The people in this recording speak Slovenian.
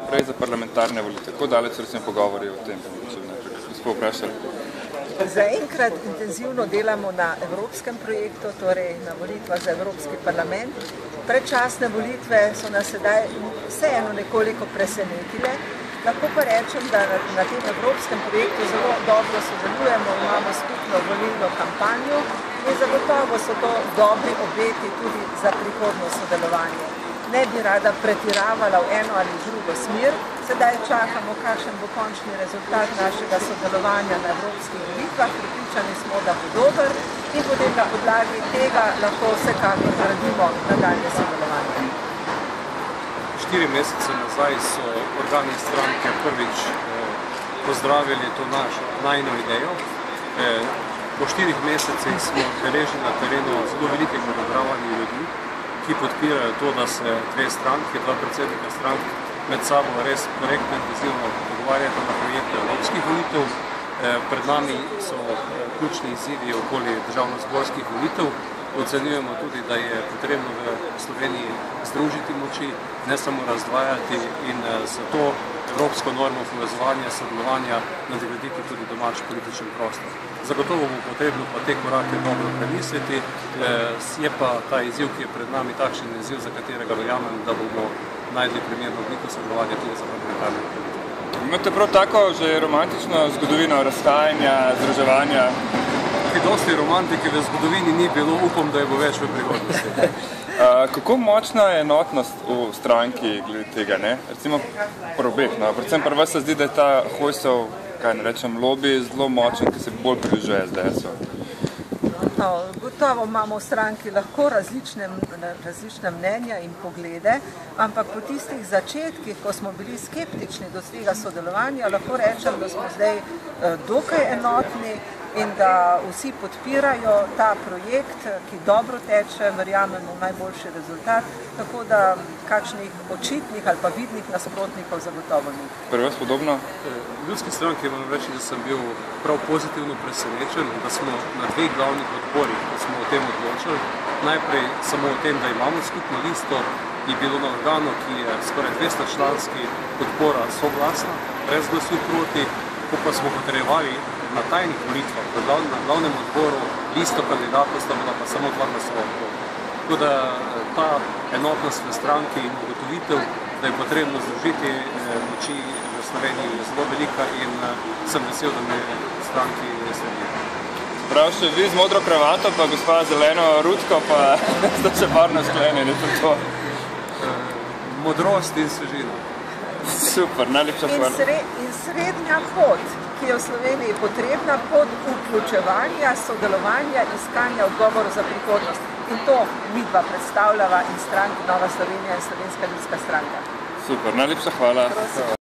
Prej za parlamentarne volitve. Kako daleč so recimo pogovori o tem, če bi gospod vprašali? Zaenkrat intenzivno delamo na evropskem projektu, torej na volitvah za Evropski parlament. Predčasne volitve so nas sedaj vseeno nekoliko presenetile. Lahko pa rečem, da na tem evropskem projektu zelo dobro sodelujemo, imamo skupno volilno kampanjo in zagotovo so to dobri obeti tudi za prihodno sodelovanje. Ne bi rada pretiravala v eno ali drugo smer, sedaj čakamo, kakšen bo končni rezultat našega sodelovanja na evropskih volitvah, pripričani smo, da bo dober in potem na podlagi tega lahko vsekakor gradimo nadaljnje sodelovanje. 4 mesece nazaj so organi stranke prvič pozdravili to najino idejo. Po 4 mesecih smo beležili na terenu zelo velikega odobravanja ljudi, ki podpirajo to, da se dve stranki, dva predsednika strank med sabo res korektno in intenzivno pogovarjata na projekte evropskih volitev. Pred nami so ključni izzivi okoli državno-zborskih volitev. Ocenjujemo tudi, da je potrebno v Sloveniji združiti moči, ne samo razdvajati in zato evropsko normo povezovanja, sodelovanja nadgraditi tudi domač političen prostor. Zagotovo bo potrebno pa te korake dobro premisliti, je pa ta izziv, ki je pred nami, takšen izziv, za katerega verjamem, da bomo najdli primerno obliko sodelovanja tudi za parlamentarne volitve. Imate prav tako že romantično zgodovino razhajanja, združevanja? Dosti romantike v zgodovini ni bilo, upam, da je bo več v prihodnosti. Kako močna je enotnost v stranki glede tega, ne? Recimo pri obeh, no? Predvsem pri vas se zdi, da je ta Hojsov, kaj ne rečem, lobby zelo močen, ki se bolj približuje SDS-u. Gotovo imamo v stranki lahko različne mnenja in poglede, ampak po tistih začetkih, ko smo bili skeptični do tega sodelovanja, lahko rečem, da smo zdaj dokaj enotni in da vsi podpirajo ta projekt, ki dobro teče, verjamemo v najboljši rezultat, tako da kakšnih očitnih ali pa vidnih nasprotnikov zagotovo ni. Pri vas podobno? V Ljudski stranki moram reči, da sem bil prav pozitivno presenečen, da smo na dveh glavnih odborih, ko smo o tem odločili, najprej samo o tem, da imamo skupno listo, je bilo na organu, ki je skoraj 200 članski podpora soglasna, brez glasu proti, ko pa smo potrjevali na tajnih volitvah, na glavnem odboru listo kandidatov sta bila pa samo 2 glasova proti. Tako da ta enotnost v stranki in ugotovitev, da je potrebno združiti moči v Sloveniji, je zelo velika in sem vesel, da me stranki sledijo. Prav še vi z modro kravato, pa gospa zeleno rutko, pa sta še varno sklenjeni, to. Modrost in svežina. Super, najlepša hvala. In srednja pot, ki je v Sloveniji potrebna, pot vključevanja, sodelovanja, iskanja odgovorov za prihodnost. In to midva predstavljava in stranki Nova Slovenija in Slovenska ljudska stranka. Super, najlepša hvala.